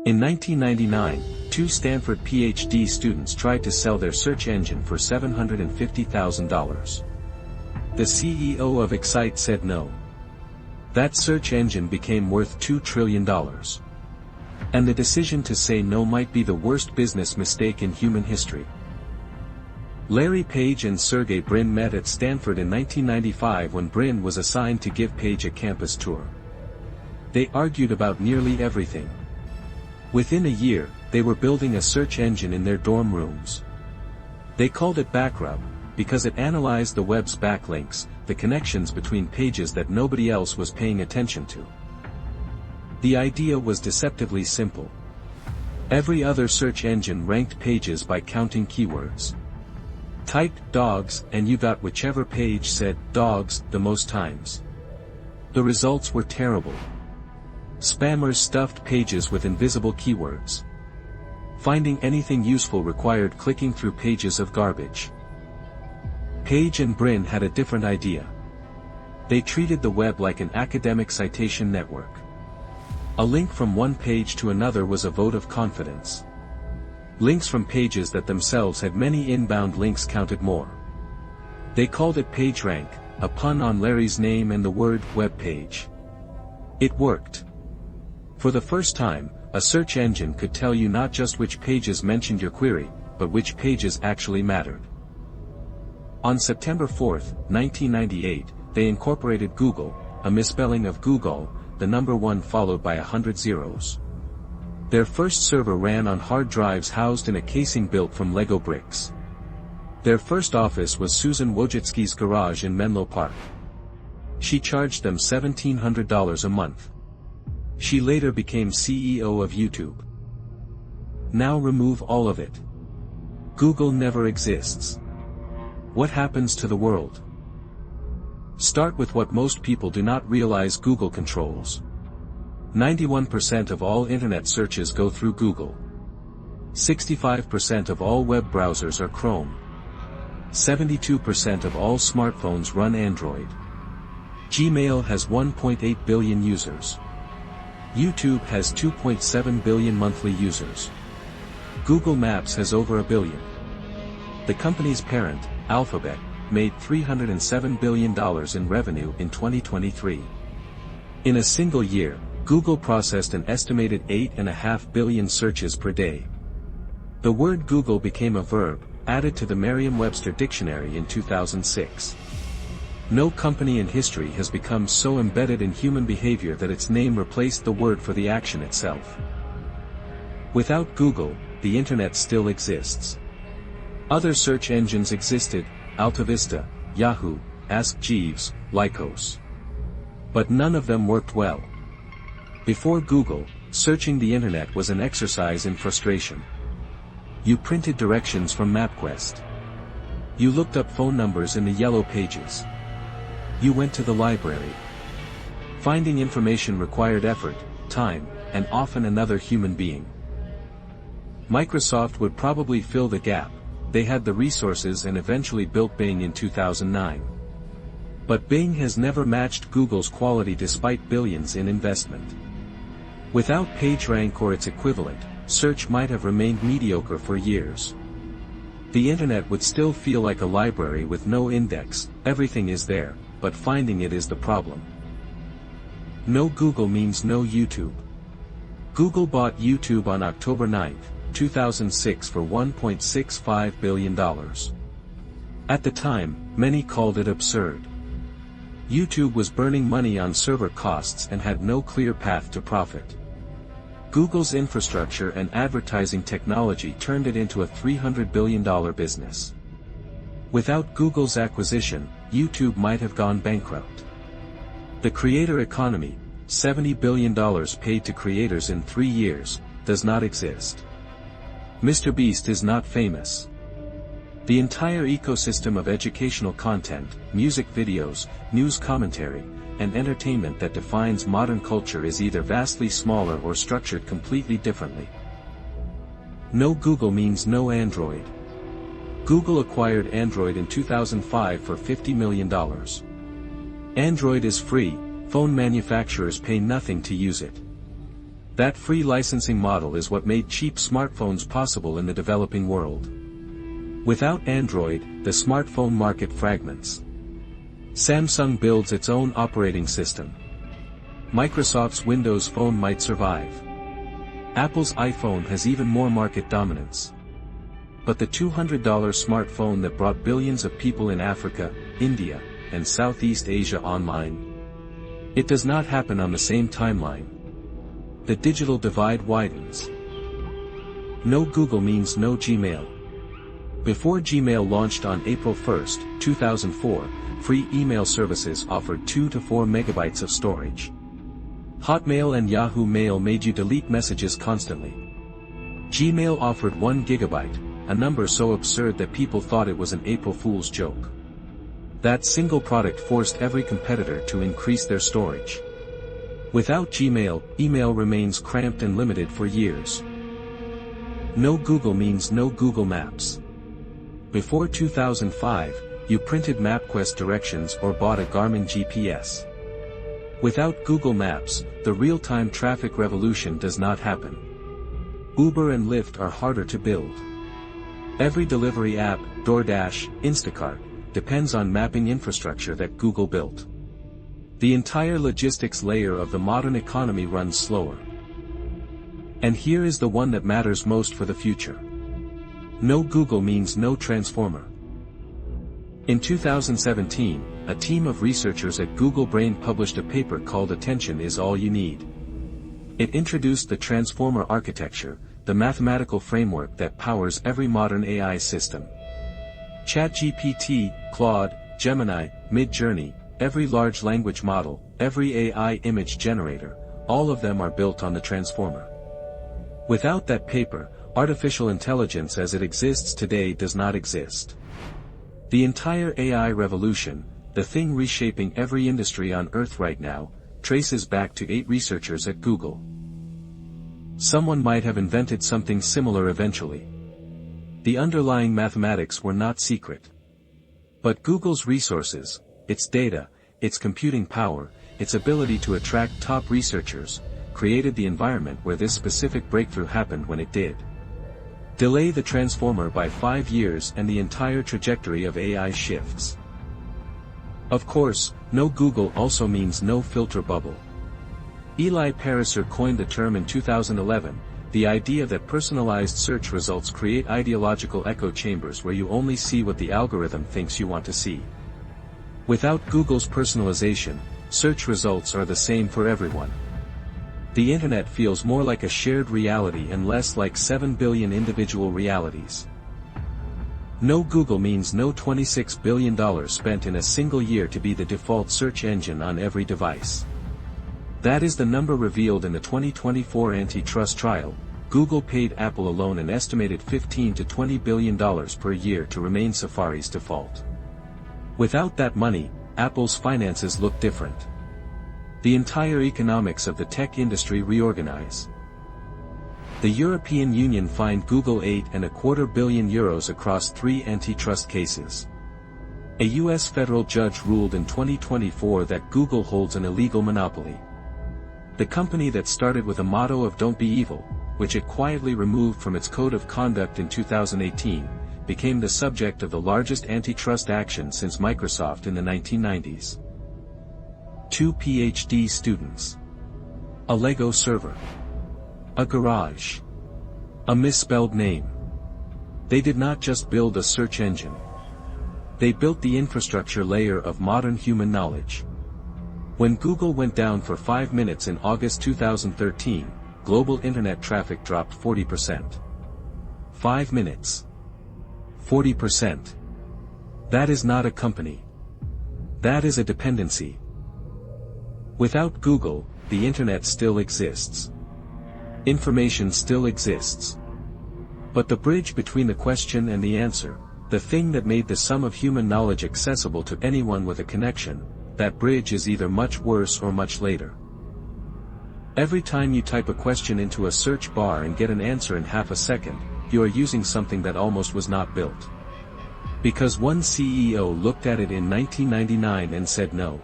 In 1999, two Stanford PhD students tried to sell their search engine for $750,000. The CEO of Excite said no. That search engine became worth $2 trillion. And the decision to say no might be the worst business mistake in human history. Larry Page and Sergey Brin met at Stanford in 1995 when Brin was assigned to give Page a campus tour. They argued about nearly everything. Within a year, they were building a search engine in their dorm rooms. They called it Backrub, because it analyzed the web's backlinks, the connections between pages that nobody else was paying attention to. The idea was deceptively simple. Every other search engine ranked pages by counting keywords. Type dogs and you got whichever page said dogs the most times. The results were terrible. Spammers stuffed pages with invisible keywords. Finding anything useful required clicking through pages of garbage. Page and Brin had a different idea. They treated the web like an academic citation network. A link from one page to another was a vote of confidence. Links from pages that themselves had many inbound links counted more. They called it PageRank, a pun on Larry's name and the word web page. It worked. For the first time, a search engine could tell you not just which pages mentioned your query, but which pages actually mattered. On September 4, 1998, they incorporated Google, a misspelling of Google, the number 1 followed by 100 zeros. Their first server ran on hard drives housed in a casing built from Lego bricks. Their first office was Susan Wojcicki's garage in Menlo Park. She charged them $1,700 a month. She later became CEO of YouTube. Now remove all of it. Google never exists. What happens to the world? Start with what most people do not realize Google controls. 91% of all internet searches go through Google. 65% of all web browsers are Chrome. 72% of all smartphones run Android. Gmail has 1.8 billion users. YouTube has 2.7 billion monthly users. Google Maps has over a billion. The company's parent, Alphabet, made $307 billion in revenue in 2023. In a single year, Google processed an estimated 8.5 billion searches per day. The word Google became a verb, added to the Merriam-Webster dictionary in 2006. No company in history has become so embedded in human behavior that its name replaced the word for the action itself. Without Google, the internet still exists. Other search engines existed, AltaVista, Yahoo, Ask Jeeves, Lycos. But none of them worked well. Before Google, searching the internet was an exercise in frustration. You printed directions from MapQuest. You looked up phone numbers in the yellow pages. You went to the library. Finding information required effort, time, and often another human being. Microsoft would probably fill the gap. They had the resources and eventually built Bing in 2009. But Bing has never matched Google's quality despite billions in investment. Without PageRank or its equivalent, search might have remained mediocre for years. The internet would still feel like a library with no index, everything is there, but finding it is the problem. No Google means no YouTube. Google bought YouTube on October 9, 2006 for $1.65 billion. At the time, many called it absurd. YouTube was burning money on server costs and had no clear path to profit. Google's infrastructure and advertising technology turned it into a $300 billion business. Without Google's acquisition, YouTube might have gone bankrupt. The creator economy, $70 billion paid to creators in 3 years, does not exist. Mr. Beast is not famous. The entire ecosystem of educational content, music videos, news commentary, and entertainment that defines modern culture is either vastly smaller or structured completely differently. No Google means no Android. Google acquired Android in 2005 for $50 million. Android is free, phone manufacturers pay nothing to use it. That free licensing model is what made cheap smartphones possible in the developing world. Without Android, the smartphone market fragments. Samsung builds its own operating system. Microsoft's Windows Phone might survive. Apple's iPhone has even more market dominance. But the $200 smartphone that brought billions of people in Africa, India, and Southeast Asia online? It does not happen on the same timeline. The digital divide widens. No Google means no Gmail. Before Gmail launched on April 1, 2004, free email services offered 2 to 4 megabytes of storage. Hotmail and Yahoo Mail made you delete messages constantly. Gmail offered 1 gigabyte, a number so absurd that people thought it was an April Fool's joke. That single product forced every competitor to increase their storage. Without Gmail, email remains cramped and limited for years. No Google means no Google Maps. Before 2005, you printed MapQuest directions or bought a Garmin GPS. Without Google Maps, the real-time traffic revolution does not happen. Uber and Lyft are harder to build. Every delivery app, DoorDash, Instacart, depends on mapping infrastructure that Google built. The entire logistics layer of the modern economy runs slower. And here is the one that matters most for the future. No Google means no transformer. In 2017, a team of researchers at Google Brin published a paper called Attention is All You Need. It introduced the transformer architecture, the mathematical framework that powers every modern AI system. ChatGPT, Claude, Gemini, Midjourney, every large language model, every AI image generator, all of them are built on the transformer. Without that paper, artificial intelligence as it exists today does not exist. The entire AI revolution, the thing reshaping every industry on Earth right now, traces back to 8 researchers at Google. Someone might have invented something similar eventually. The underlying mathematics were not secret. But Google's resources, its data, its computing power, its ability to attract top researchers, created the environment where this specific breakthrough happened when it did. Delay the transformer by 5 years and the entire trajectory of AI shifts. Of course, no Google also means no filter bubble. Eli Pariser coined the term in 2011, the idea that personalized search results create ideological echo chambers where you only see what the algorithm thinks you want to see. Without Google's personalization, search results are the same for everyone. The internet feels more like a shared reality and less like 7 billion individual realities. No Google means no $26 billion spent in a single year to be the default search engine on every device. That is the number revealed in the 2024 antitrust trial. Google paid Apple alone an estimated $15 to $20 billion per year to remain Safari's default. Without that money, Apple's finances look different. The entire economics of the tech industry reorganize. The European Union fined Google €8.25 billion across 3 antitrust cases. A US federal judge ruled in 2024 that Google holds an illegal monopoly. The company that started with a motto of "Don't be evil," which it quietly removed from its code of conduct in 2018, became the subject of the largest antitrust action since Microsoft in the 1990s. 2 PhD students. A Lego server. A garage. A misspelled name. They did not just build a search engine. They built the infrastructure layer of modern human knowledge. When Google went down for 5 minutes in August 2013, global internet traffic dropped 40%. 5 minutes. 40%. That is not a company. That is a dependency. Without Google, the internet still exists. Information still exists. But the bridge between the question and the answer, the thing that made the sum of human knowledge accessible to anyone with a connection, that bridge is either much worse or much later. Every time you type a question into a search bar and get an answer in half a second, you are using something that almost was not built. Because one CEO looked at it in 1999 and said no.